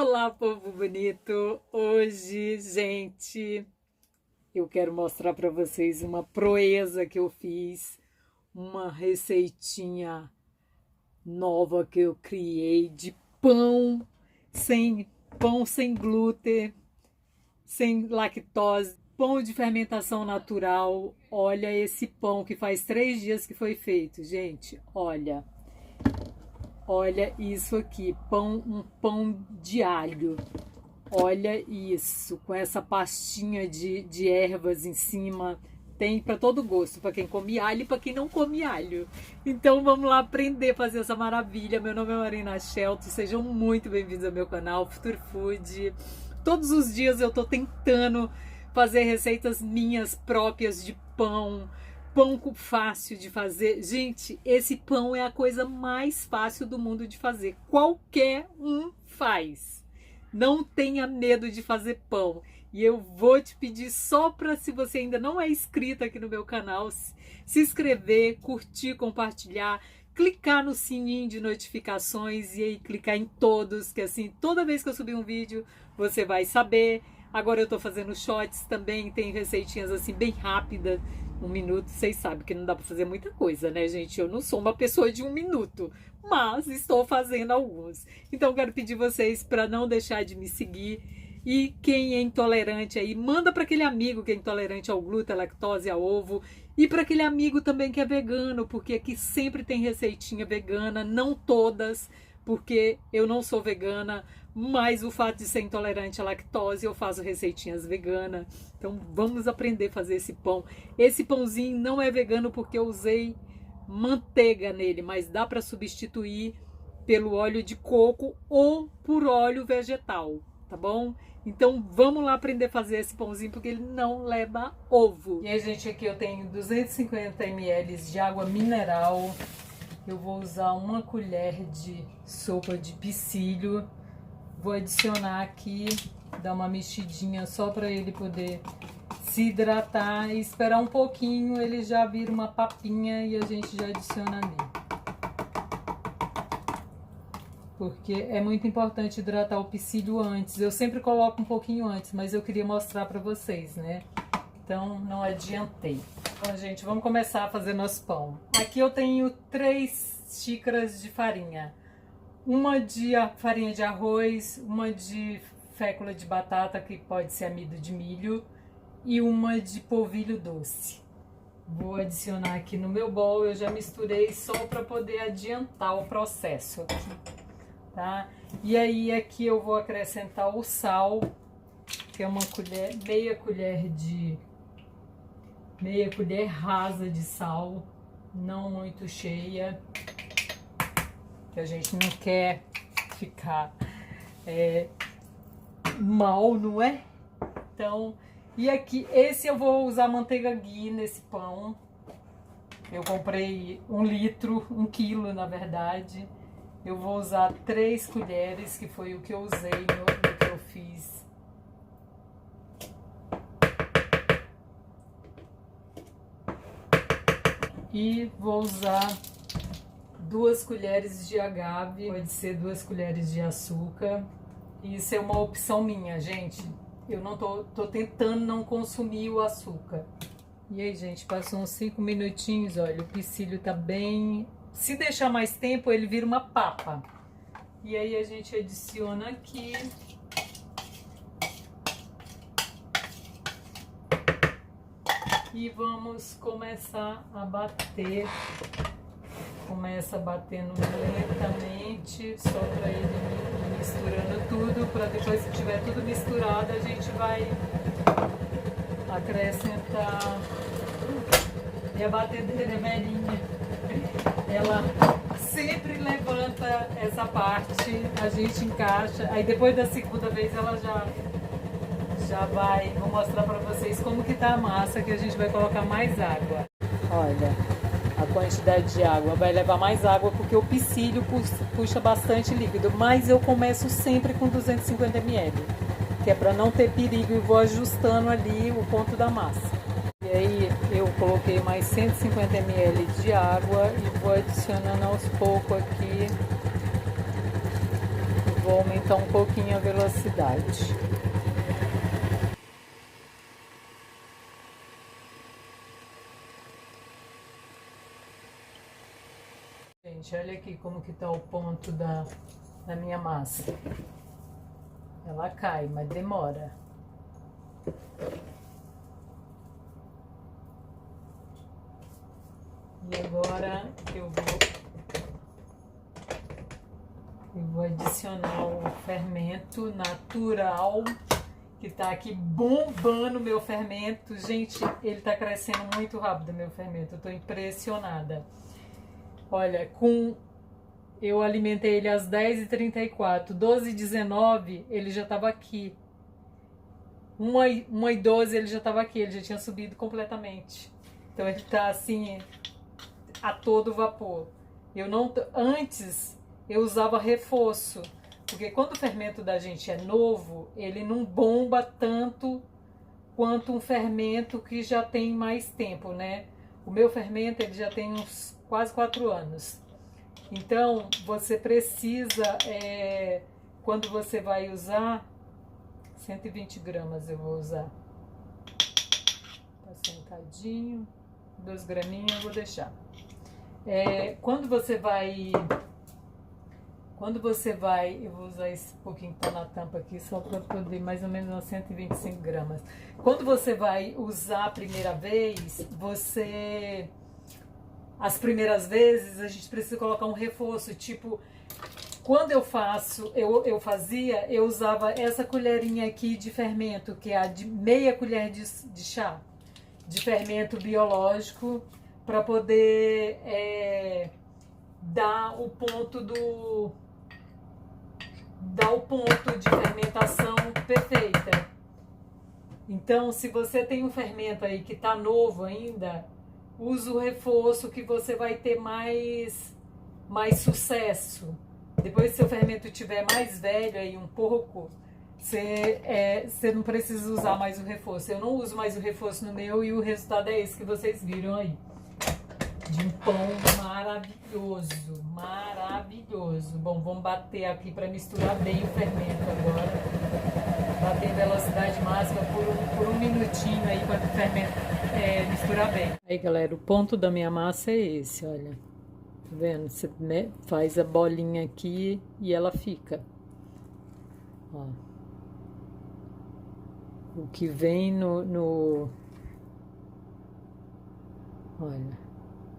Olá, povo bonito! Hoje, gente, eu quero mostrar para vocês uma proeza que eu fiz, uma receitinha nova que eu criei de pão sem glúten, sem lactose, pão de fermentação natural. Olha esse pão que faz 3 dias que foi feito, gente. Olha isso aqui, um pão de alho. Olha isso, com essa pastinha de ervas em cima. Tem para todo gosto, para quem come alho e para quem não come alho. Então vamos lá aprender a fazer essa maravilha. Meu nome é Marina Shelton, sejam muito bem-vindos ao meu canal Future Food. Todos os dias eu tô tentando fazer receitas minhas próprias de pão fácil de fazer. Gente, esse pão é a coisa mais fácil do mundo de fazer. Qualquer um faz. Não tenha medo de fazer pão. E eu vou te pedir só para, se você ainda não é inscrito aqui no meu canal, se inscrever, curtir, compartilhar, clicar no sininho de notificações e aí clicar em todos, que assim, toda vez que eu subir um vídeo, você vai saber. Agora eu tô fazendo shorts também, tem receitinhas assim bem rápidas. 1 minuto, vocês sabem que não dá para fazer muita coisa, né, gente? Eu não sou uma pessoa de 1 minuto, mas estou fazendo alguns. Então, quero pedir vocês para não deixar de me seguir. E quem é intolerante aí, manda para aquele amigo que é intolerante ao glúten, à lactose, ao ovo. E para aquele amigo também que é vegano, porque aqui sempre tem receitinha vegana, não todas, porque eu não sou vegana, mas o fato de ser intolerante à lactose, eu faço receitinhas veganas. Então vamos aprender a fazer esse pão. Esse pãozinho não é vegano porque eu usei manteiga nele, mas dá para substituir pelo óleo de coco ou por óleo vegetal, tá bom? Então vamos lá aprender a fazer esse pãozinho porque ele não leva ovo. E aí, gente, aqui eu tenho 250 ml de água mineral. Eu vou usar 1 colher de sopa de psyllium. Vou adicionar aqui, dar uma mexidinha só para ele poder se hidratar e esperar um pouquinho, ele já vira uma papinha e a gente já adiciona ali. Porque é muito importante hidratar o psyllium antes. Eu sempre coloco um pouquinho antes, mas eu queria mostrar para vocês, né? Então não adiantei. Então, gente, vamos começar a fazer nosso pão. Aqui eu tenho 3 xícaras de farinha. Uma de farinha de arroz, uma de fécula de batata, que pode ser amido de milho, e uma de polvilho doce. Vou adicionar aqui no meu bol, eu já misturei só para poder adiantar o processo aqui, tá? E aí aqui eu vou acrescentar o sal, que é meia colher rasa de sal, não muito cheia, que a gente não quer ficar mal, não é? Então, e aqui, esse eu vou usar manteiga ghee nesse pão. Eu comprei 1 litro, 1 quilo na verdade. Eu vou usar 3 colheres, que foi o que eu usei no que eu fiz. E vou usar 2 colheres de agave, pode ser 2 colheres de açúcar. Isso é uma opção minha, gente. Eu não tô tentando não consumir o açúcar. E aí, gente, passou uns 5 minutinhos, olha, o psyllium tá bem... Se deixar mais tempo, ele vira uma papa. E aí a gente adiciona aqui. E vamos começar a bater. Começa batendo lentamente, só para ele misturando tudo, para depois que tiver tudo misturado a gente vai acrescentar. E a batedeira é velhinha, ela sempre levanta essa parte, a gente encaixa, aí depois da segunda vez ela já vai. Vou mostrar para vocês como que tá a massa, que a gente vai colocar mais água. Olha a quantidade de água, vai levar mais água porque o psyllium puxa bastante líquido, mas eu começo sempre com 250 ml, que é para não ter perigo, e vou ajustando ali o ponto da massa. E aí eu coloquei mais 150 ml de água e vou adicionando aos poucos aqui. Vou aumentar um pouquinho a velocidade. velocidade. Gente, olha aqui como que tá o ponto da minha massa. Ela cai, mas demora. E agora eu vou adicionar o fermento natural, que tá aqui bombando meu fermento. Gente, ele tá crescendo muito rápido, meu fermento. Eu tô impressionada. Olha, eu alimentei ele às 10h34, 12h19 ele já estava aqui. 1h12 ele já estava aqui, ele já tinha subido completamente. Então ele está assim, a todo vapor. Antes eu usava reforço, porque quando o fermento da gente é novo, ele não bomba tanto quanto um fermento que já tem mais tempo, né? O meu fermento ele já tem uns quase 4 anos. Então, você precisa, quando você vai usar, 120 gramas eu vou usar. Tá sentadinho, 2 graminhas eu vou deixar. Quando você vai, eu vou usar esse pouquinho que tá na tampa aqui, só para poder mais ou menos umas 125 gramas. Quando você vai usar a primeira vez, as primeiras vezes a gente precisa colocar um reforço, tipo, quando eu usava essa colherinha aqui de fermento, que é a de meia colher de chá, de fermento biológico, para poder dar o ponto de fermentação perfeita. Então, se você tem um fermento aí que tá novo ainda, usa o reforço que você vai ter mais sucesso. Depois que seu fermento estiver mais velho aí um pouco, você não precisa usar mais o reforço. Eu não uso mais o reforço no meu e o resultado é esse que vocês viram aí. De um pão maravilhoso, maravilhoso. Bom, vamos bater aqui para misturar bem o fermento agora. Bater em velocidade máxima por um minutinho aí para o fermento misturar bem. Aí, galera, o ponto da minha massa é esse, olha. Tá vendo? Você faz a bolinha aqui e ela fica. Ó. O que vem olha,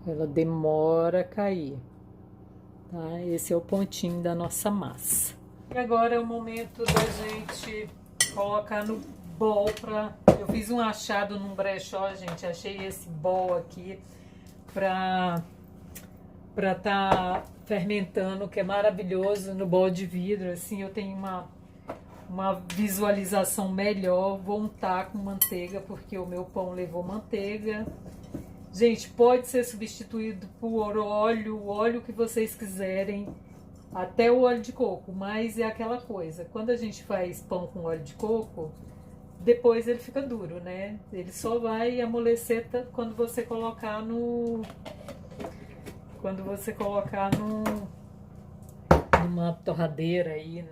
ela demora a cair. Tá? Esse é o pontinho da nossa massa. E agora é o momento da gente colocar no bowl eu fiz um achado num brechó, gente. Achei esse bowl aqui pra tá fermentando, que é maravilhoso, no bowl de vidro. Assim eu tenho uma visualização melhor. Vou untar com manteiga, porque o meu pão levou manteiga. Gente, pode ser substituído por óleo, o óleo que vocês quiserem, até o óleo de coco, mas é aquela coisa, quando a gente faz pão com óleo de coco, depois ele fica duro, né? Ele só vai amolecer quando você colocar numa torradeira aí,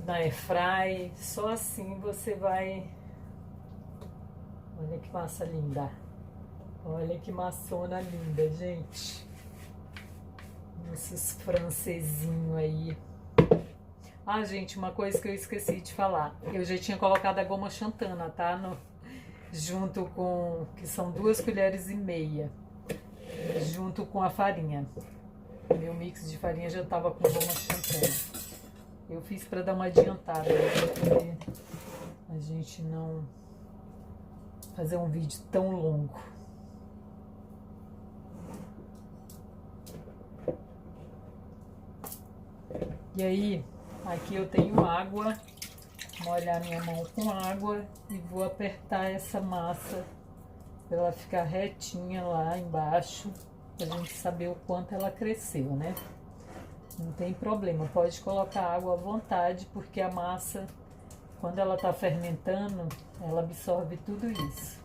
na airfry, só assim você vai. Olha que massa linda. Olha que maçona linda, gente. Esses francesinhos aí. Ah, gente, uma coisa que eu esqueci de falar. Eu já tinha colocado a goma xantana, tá? Junto com... que são 2,5 colheres. Junto com a farinha. Meu mix de farinha já tava com goma xantana. Eu fiz para dar uma adiantada, para poder a gente não fazer um vídeo tão longo. E aí, aqui eu tenho água, molhar minha mão com água e vou apertar essa massa para ela ficar retinha lá embaixo, pra gente saber o quanto ela cresceu, né? Não tem problema, pode colocar água à vontade, porque a massa, quando ela tá fermentando, ela absorve tudo isso.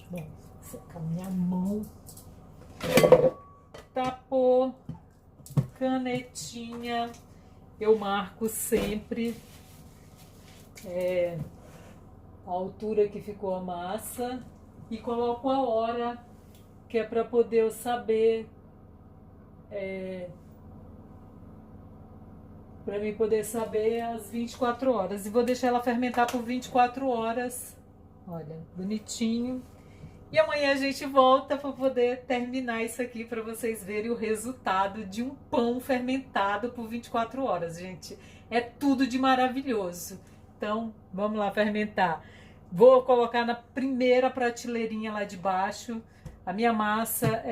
Bom, secar minha mão. Tapou. canetinha, eu marco sempre a altura que ficou a massa e coloco a hora, que é para poder eu saber, para mim poder saber as 24 horas. E vou deixar ela fermentar por 24 horas. Olha, bonitinho. E amanhã a gente volta para poder terminar isso aqui para vocês verem o resultado de um pão fermentado por 24 horas, gente. É tudo de maravilhoso. Então, vamos lá fermentar. Vou colocar na primeira prateleirinha lá de baixo. A minha massa,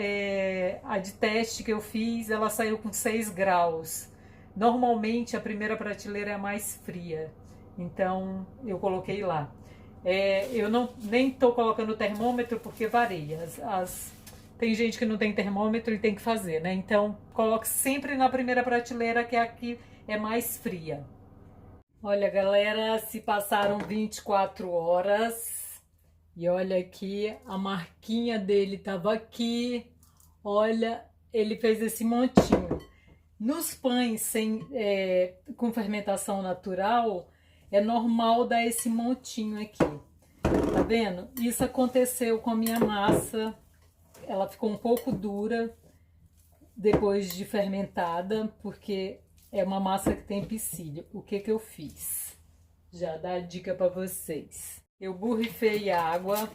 a de teste que eu fiz, ela saiu com 6 graus. Normalmente a primeira prateleira é a mais fria. Então, eu coloquei lá. Eu nem estou colocando o termômetro porque varia. Tem gente que não tem termômetro e tem que fazer, né? Então, coloque sempre na primeira prateleira, que é a que é mais fria. Olha, galera, se passaram 24 horas e olha aqui, a marquinha dele estava aqui. Olha, ele fez esse montinho. Nos pães com fermentação natural, é normal dar esse montinho aqui, tá vendo? Isso aconteceu com a minha massa, ela ficou um pouco dura depois de fermentada, porque é uma massa que tem psyllium. O que que eu fiz? Já dá a dica para vocês. Eu borrifei água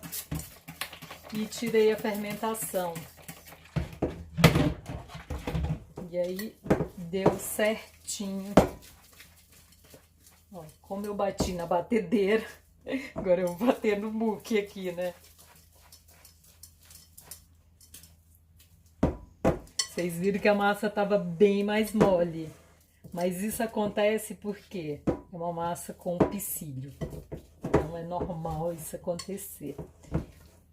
e tirei a fermentação. E aí deu certinho. Ó, como eu bati na batedeira, agora eu vou bater no muque aqui, né? Vocês viram que a massa estava bem mais mole. Mas isso acontece porque é uma massa com psyllium. Então é normal isso acontecer.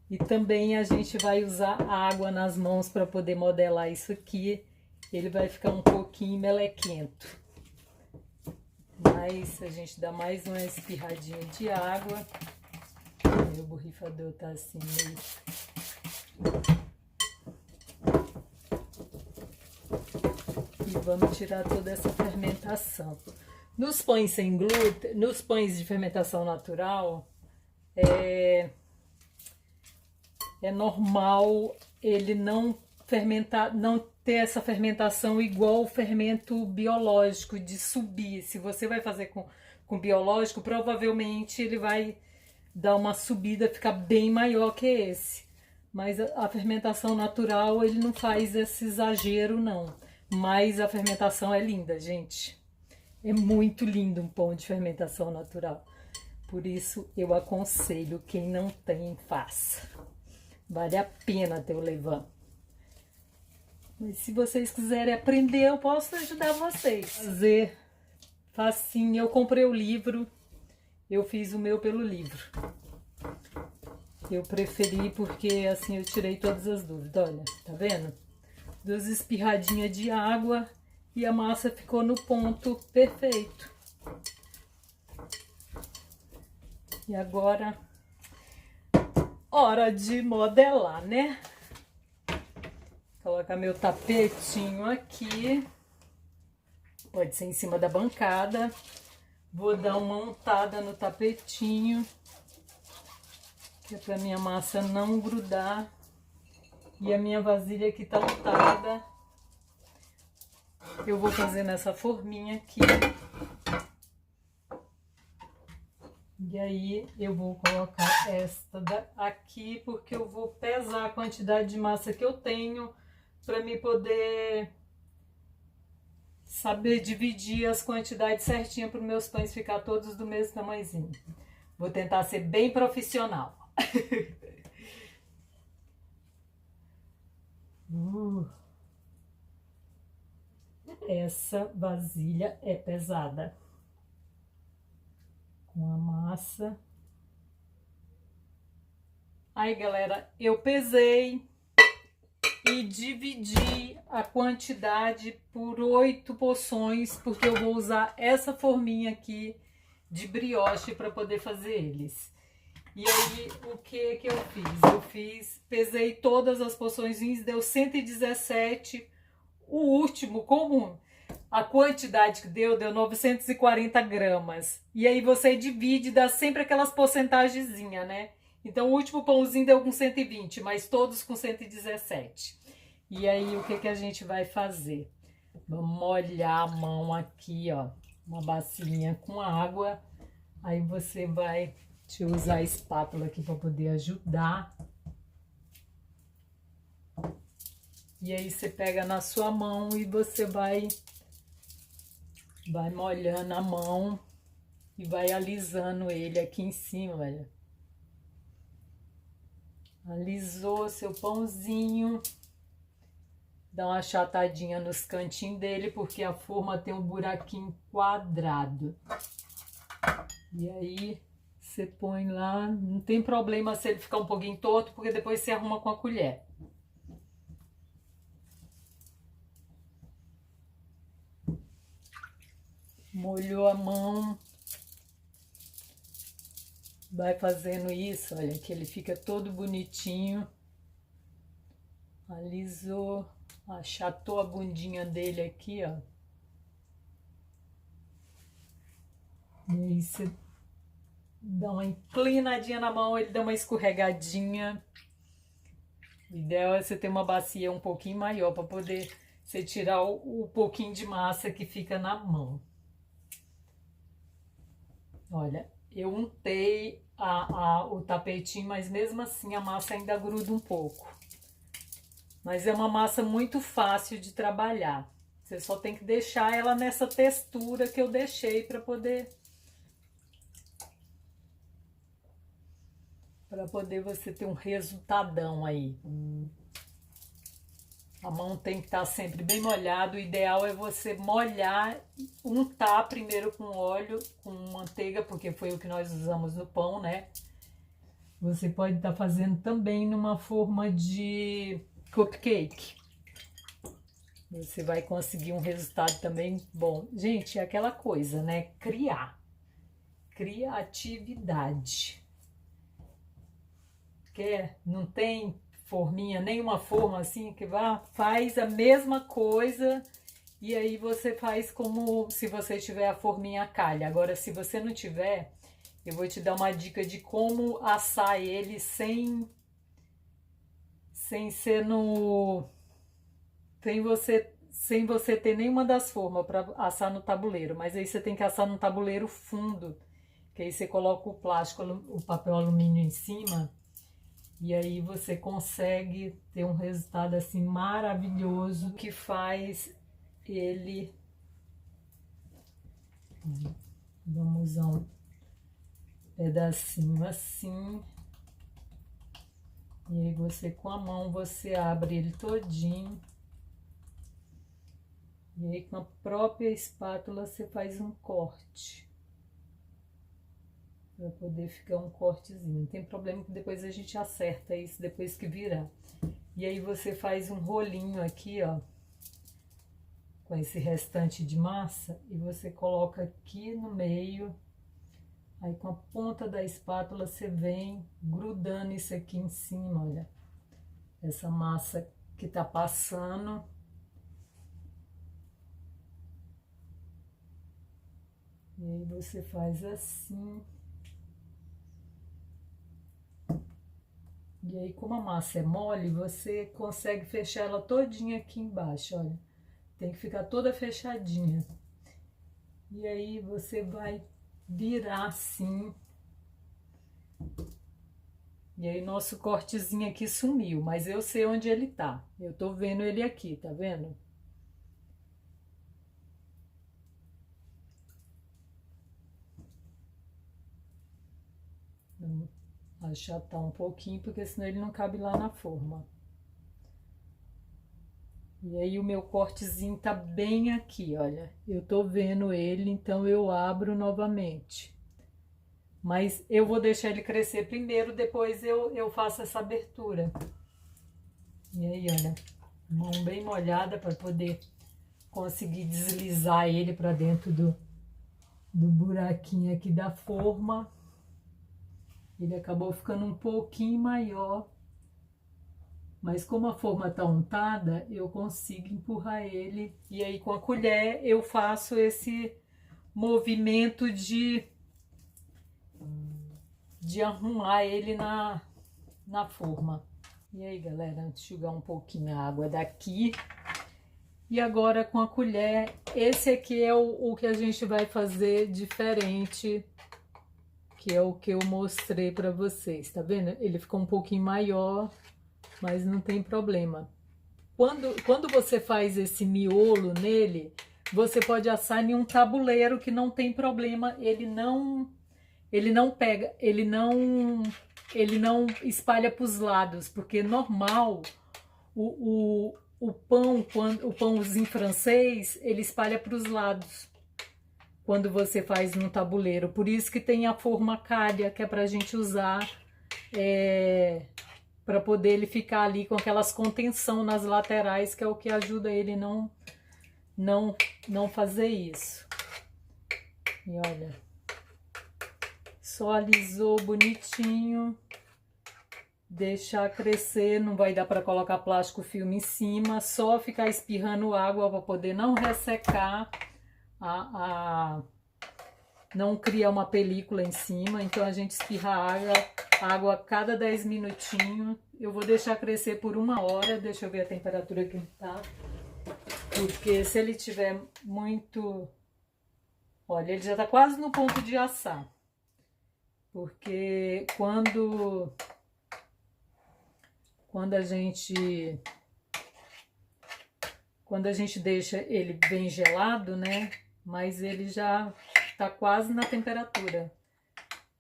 E também a gente vai usar água nas mãos para poder modelar isso aqui. Ele vai ficar um pouquinho melequento. Mas a gente dá mais uma espirradinha de água. Meu borrifador tá assim meio... E vamos tirar toda essa fermentação. Nos pães sem glúten, nos pães de fermentação natural, é normal ele não fermentar, não ter essa fermentação igual o fermento biológico, de subir. Se você vai fazer com biológico, provavelmente ele vai dar uma subida, ficar bem maior que esse. Mas a fermentação natural, ele não faz esse exagero, não. Mas a fermentação é linda, gente. É muito lindo um pão de fermentação natural. Por isso, eu aconselho, quem não tem, faça. Vale a pena ter o levain. Mas se vocês quiserem aprender, eu posso ajudar vocês. Fazer facinho. Eu comprei o livro, eu fiz o meu pelo livro. Eu preferi porque assim eu tirei todas as dúvidas. Olha, tá vendo? 2 espirradinhas de água e a massa ficou no ponto perfeito. E agora, hora de modelar, né? Colocar meu tapetinho aqui. Pode ser em cima da bancada. Vou dar uma untada no tapetinho, que é para minha massa não grudar. E a minha vasilha aqui tá untada. Eu vou fazer nessa forminha aqui. E aí eu vou colocar esta aqui, porque eu vou pesar a quantidade de massa que eu tenho, para me poder saber dividir as quantidades certinho para os meus pães ficar todos do mesmo tamanhozinho. Vou tentar ser bem profissional. Essa vasilha é pesada. Com a massa. Aí, galera, eu pesei e dividi a quantidade por 8 porções, porque eu vou usar essa forminha aqui de brioche para poder fazer eles. E aí, o que que eu fiz? Pesei todas as porções, deu 117. o último, como a quantidade que deu 940 gramas. E aí você divide, dá sempre aquelas porcentagenzinhas, né? Então o último pãozinho deu com 120, mas todos com 117. E aí o que que a gente vai fazer? Vamos molhar a mão aqui, ó. Uma bacinha com água. Aí você vai... Deixa eu usar a espátula aqui para poder ajudar. E aí você pega na sua mão e você vai molhando a mão e vai alisando ele aqui em cima, olha. Alisou seu pãozinho. Dá uma achatadinha nos cantinhos dele, porque a forma tem um buraquinho quadrado. E aí você põe lá, não tem problema se ele ficar um pouquinho torto, porque depois você arruma com a colher. Molhou a mão, vai fazendo isso, olha, que ele fica todo bonitinho. Alisou, achatou a bundinha dele aqui, ó. E aí você dá uma inclinadinha na mão, ele dá uma escorregadinha. O ideal é você ter uma bacia um pouquinho maior para poder você tirar o pouquinho de massa que fica na mão. Olha, eu untei o tapetinho, mas mesmo assim a massa ainda gruda um pouco. Mas é uma massa muito fácil de trabalhar. Você só tem que deixar ela nessa textura que eu deixei para poder você ter um resultadão aí. A mão tem que estar sempre bem molhada. O ideal é você molhar, untar primeiro com óleo, com manteiga, porque foi o que nós usamos no pão, né? Você pode estar fazendo também numa forma de cupcake. Você vai conseguir um resultado também bom. Gente, é aquela coisa, né? Criatividade. Quer? Não tem forminha, nenhuma forma assim que vá, faz a mesma coisa e aí você faz como se você tiver a forminha calha. Agora, se você não tiver, eu vou te dar uma dica de como assar ele sem ser no... sem você ter nenhuma das formas para assar no tabuleiro. Mas aí você tem que assar no tabuleiro fundo, que aí você coloca o plástico, o papel alumínio em cima. E aí você consegue ter um resultado assim maravilhoso que faz ele... Vamos usar um pedacinho assim. E aí você com a mão você abre ele todinho. E aí com a própria espátula você faz um corte. Para poder ficar um cortezinho. Não tem problema que depois a gente acerta isso depois que virar. E aí você faz um rolinho aqui, ó, com esse restante de massa e você coloca aqui no meio. Aí com a ponta da espátula você vem grudando isso aqui em cima, olha. Essa massa que tá passando. E aí você faz assim. E aí, como a massa é mole, você consegue fechar ela todinha aqui embaixo, olha. Tem que ficar toda fechadinha. E aí, você vai virar assim. E aí, nosso cortezinho aqui sumiu, mas eu sei onde ele tá. Eu tô vendo ele aqui, tá vendo? Achatar um pouquinho, porque senão ele não cabe lá na forma. E aí o meu cortezinho tá bem aqui, olha. Eu tô vendo ele, então eu abro novamente. Mas eu vou deixar ele crescer primeiro, depois eu faço essa abertura. E aí, olha, mão bem molhada para poder conseguir deslizar ele para dentro do buraquinho aqui da forma. Ele acabou ficando um pouquinho maior. Mas como a forma tá untada, eu consigo empurrar ele. E aí com a colher eu faço esse movimento de arrumar ele na forma. E aí, galera, enxugar um pouquinho a água daqui. E agora com a colher, esse aqui é o que a gente vai fazer diferente, que é o que eu mostrei para vocês, tá vendo? Ele ficou um pouquinho maior, mas não tem problema. Quando você faz esse miolo nele, você pode assar em um tabuleiro que não tem problema, ele não pega, ele não espalha para os lados, porque normal o pão, o pãozinho francês, ele espalha para os lados quando você faz no tabuleiro. Por isso que tem a forma calha, que é para a gente usar para poder ele ficar ali com aquelas contenção nas laterais, que é o que ajuda ele não fazer isso. E olha, só alisou bonitinho. Deixar crescer, não vai dar para colocar plástico filme em cima, só ficar espirrando água para poder não ressecar, não criar uma película em cima. Então a gente espirra água a cada 10 minutinhos. Eu vou deixar crescer por 1 hora, deixa eu ver a temperatura que ele tá, porque se ele tiver muito... Olha, ele já tá quase no ponto de assar, porque quando a gente deixa ele bem gelado, né? Mas ele já tá quase na temperatura.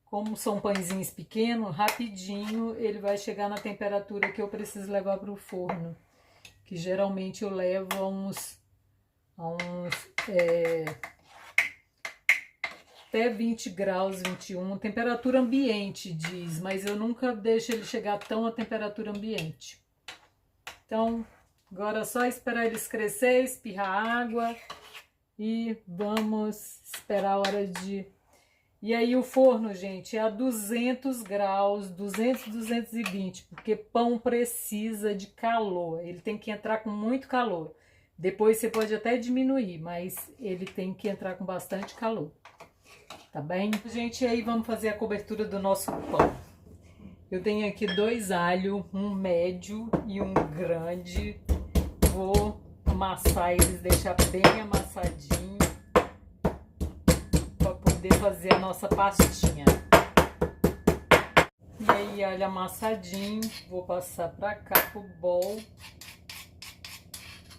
Como são pãezinhos pequenos, rapidinho ele vai chegar na temperatura que eu preciso levar para o forno. Que geralmente eu levo a uns até 20 graus, 21, temperatura ambiente diz, mas eu nunca deixo ele chegar tão a temperatura ambiente. Então, agora é só esperar eles crescer, espirrar água e vamos esperar a hora de... E aí o forno, gente, é a 200 graus, 200, 220, porque pão precisa de calor, ele tem que entrar com muito calor. Depois você pode até diminuir, mas ele tem que entrar com bastante calor. Tá bem? Gente, aí vamos fazer a cobertura do nosso pão. Eu tenho aqui 2 alhos, um médio e um grande. Vou amassar eles, deixar bem amassadinho para poder fazer a nossa pastinha. E aí, alho amassadinho, vou passar para cá pro bowl.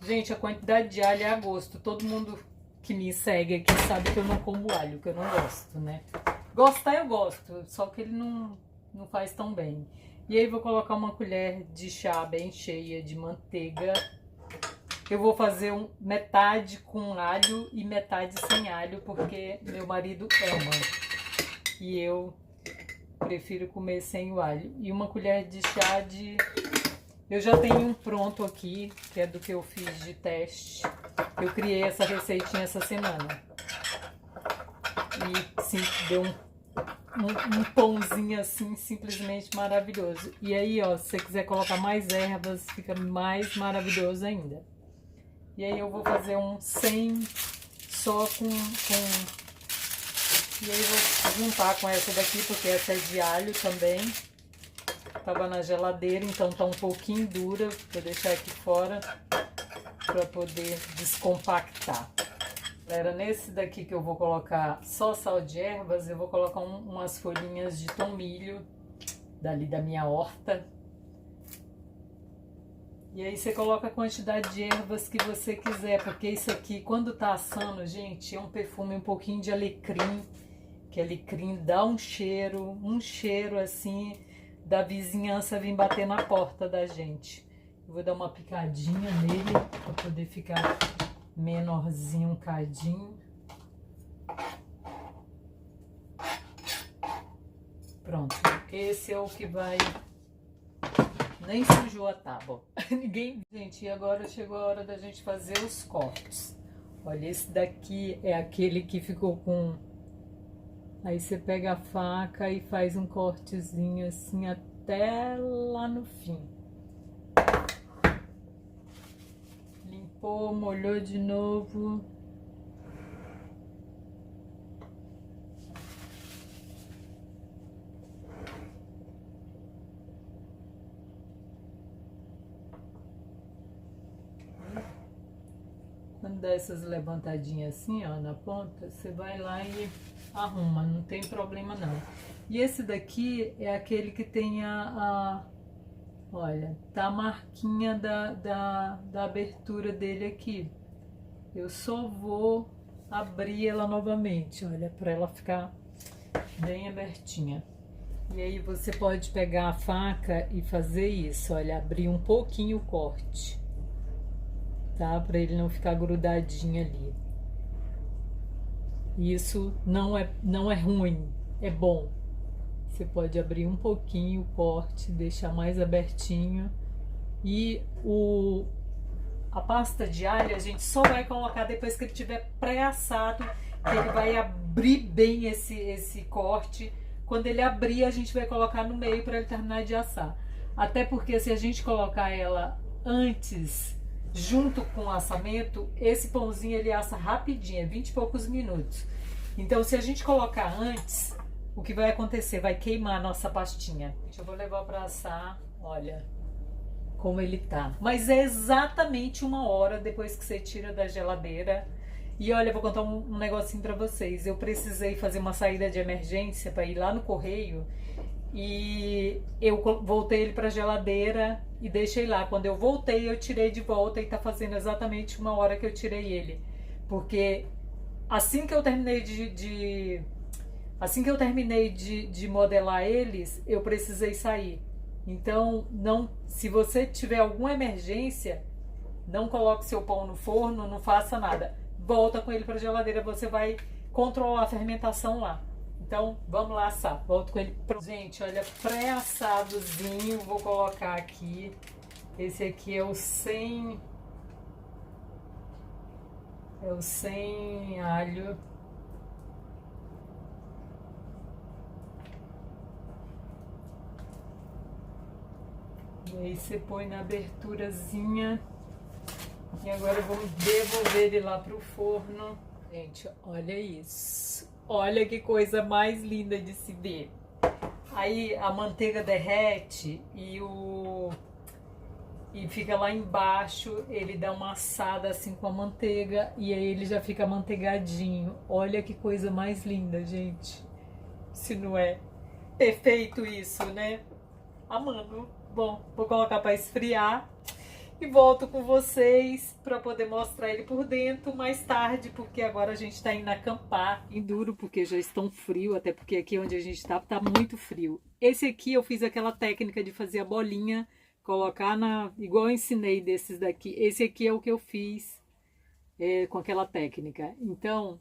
Gente, a quantidade de alho é a gosto. Todo mundo que me segue aqui sabe que eu não como alho, que eu não gosto, né? Gostar eu gosto, só que ele não faz tão bem. E aí vou colocar uma colher de chá bem cheia de manteiga. Eu vou fazer metade com alho e metade sem alho, porque meu marido ama. E eu prefiro comer sem o alho. E uma colher de chá de... Eu já tenho um pronto aqui, que é do que eu fiz de teste. Eu criei essa receitinha essa semana. E sim, deu um pãozinho assim, simplesmente maravilhoso. E aí, ó, se você quiser colocar mais ervas, fica mais maravilhoso ainda. E aí eu vou fazer um sem, só com... E aí eu vou juntar com essa daqui, porque essa é de alho também. Tava na geladeira, então tá um pouquinho dura. Vou deixar aqui fora para poder descompactar. Galera, nesse daqui que eu vou colocar só sal de ervas, eu vou colocar umas folhinhas de tomilho dali da minha horta. E aí você coloca a quantidade de ervas que você quiser, porque isso aqui, quando tá assando, gente, é um perfume um pouquinho de alecrim, que alecrim dá um cheiro assim, da vizinhança vir bater na porta da gente. Eu vou dar uma picadinha nele, para poder ficar menorzinho um cadinho. Pronto, esse é o que vai... Nem sujou a tábua. Ninguém... Gente, e agora chegou a hora da gente fazer os cortes. Olha, esse daqui é aquele que ficou com... Aí você pega a faca e faz um cortezinho assim até lá no fim. Pô, molhou de novo. Quando dá essas levantadinhas assim, ó, na ponta, você vai lá e arruma, não tem problema não. E esse daqui é aquele que tem olha, tá a marquinha da abertura dele aqui. Eu só vou abrir ela novamente, olha, para ela ficar bem abertinha. E aí você pode pegar a faca e fazer isso, olha, abrir um pouquinho o corte, tá? Para ele não ficar grudadinho ali. Isso não é ruim, é bom. Você pode abrir um pouquinho o corte, deixar mais abertinho. E a pasta de alho a gente só vai colocar depois que ele tiver pré-assado, que ele vai abrir bem esse corte. Quando ele abrir, a gente vai colocar no meio para ele terminar de assar. Até porque se a gente colocar ela antes, junto com o assamento, esse pãozinho ele assa rapidinho, é 20 e poucos minutos. Então se a gente colocar antes, o que vai acontecer? Vai queimar a nossa pastinha. Eu vou levar para assar, olha como ele tá. Mas é exatamente 1 hora depois que você tira da geladeira. E olha, eu vou contar um negocinho para vocês. Eu precisei fazer uma saída de emergência para ir lá no correio e eu voltei ele para a geladeira e deixei lá. Quando eu voltei, eu tirei de volta e tá fazendo exatamente 1 hora que eu tirei ele. Porque assim que eu terminei de modelar eles, eu precisei sair. Então, se você tiver alguma emergência, não coloque seu pão no forno, não faça nada. Volta com ele para a geladeira, você vai controlar a fermentação lá. Então, vamos lá assar. Volto com ele. Gente, olha, pré-assadozinho, vou colocar aqui. Esse aqui é o sem alho. E aí você põe na aberturazinha. E agora eu vou devolver ele lá pro forno. Gente, olha isso. Olha que coisa mais linda de se ver. Aí a manteiga derrete e fica lá embaixo, ele dá uma assada assim com a manteiga e aí ele já fica amanteigadinho. Olha que coisa mais linda, gente. Se não é perfeito isso, né? Amando. Bom, vou colocar para esfriar e volto com vocês para poder mostrar ele por dentro mais tarde, porque agora a gente está indo acampar em duro, porque já estão frio, até porque aqui onde a gente está tá muito frio. Esse aqui eu fiz aquela técnica de fazer a bolinha, colocar igual eu ensinei desses daqui. Esse aqui é o que eu fiz com aquela técnica. Então,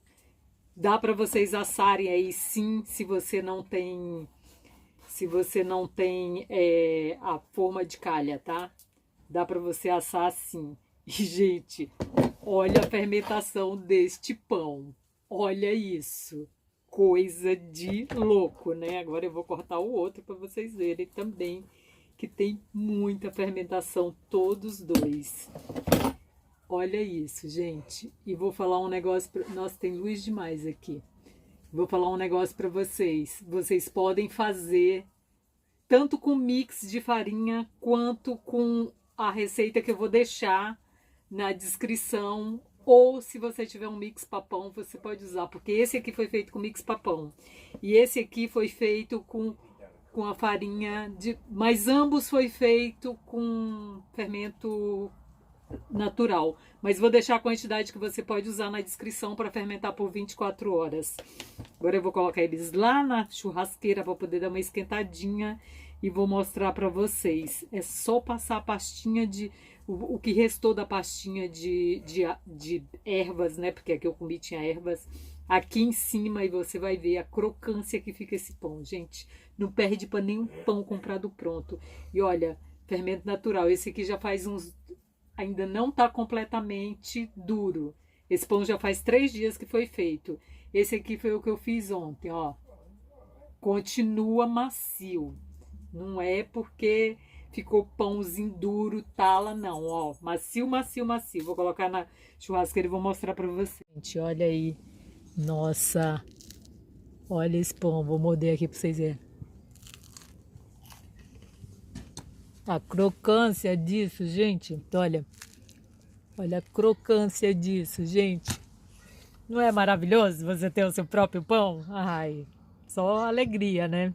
dá para vocês assarem aí sim, se você não tem a forma de calha, tá? Dá para você assar assim. E, gente, olha a fermentação deste pão. Olha isso. Coisa de louco, né? Agora eu vou cortar o outro para vocês verem também que tem muita fermentação, todos dois. Olha isso, gente. E vou falar um negócio... Nossa, tem luz demais aqui. Vou falar um negócio para vocês. Vocês podem fazer tanto com mix de farinha quanto com a receita que eu vou deixar na descrição. Ou se você tiver um mix papão, você pode usar. Porque esse aqui foi feito com mix papão. E esse aqui foi feito com a farinha mas ambos foi feito com fermento natural. Mas vou deixar a quantidade que você pode usar na descrição para fermentar por 24 horas. Agora eu vou colocar eles lá na churrasqueira para poder dar uma esquentadinha e vou mostrar para vocês. É só passar a pastinha o que restou da pastinha de ervas, né? Porque aqui eu comi tinha ervas aqui em cima e você vai ver a crocância que fica esse pão, gente. Não perde para nenhum pão comprado pronto. E olha, fermento natural. Esse aqui já faz ainda não está completamente duro. Esse pão já faz 3 dias que foi feito. Esse aqui foi o que eu fiz ontem, ó. Continua macio. Não é porque ficou pãozinho duro, tala, não, ó, macio, macio, macio. Vou colocar na churrasqueira e vou mostrar pra vocês. Gente, olha aí, nossa, olha esse pão, vou morder aqui pra vocês verem. A crocância disso, gente, olha a crocância disso, gente. Não é maravilhoso você ter o seu próprio pão? Ai, só alegria, né?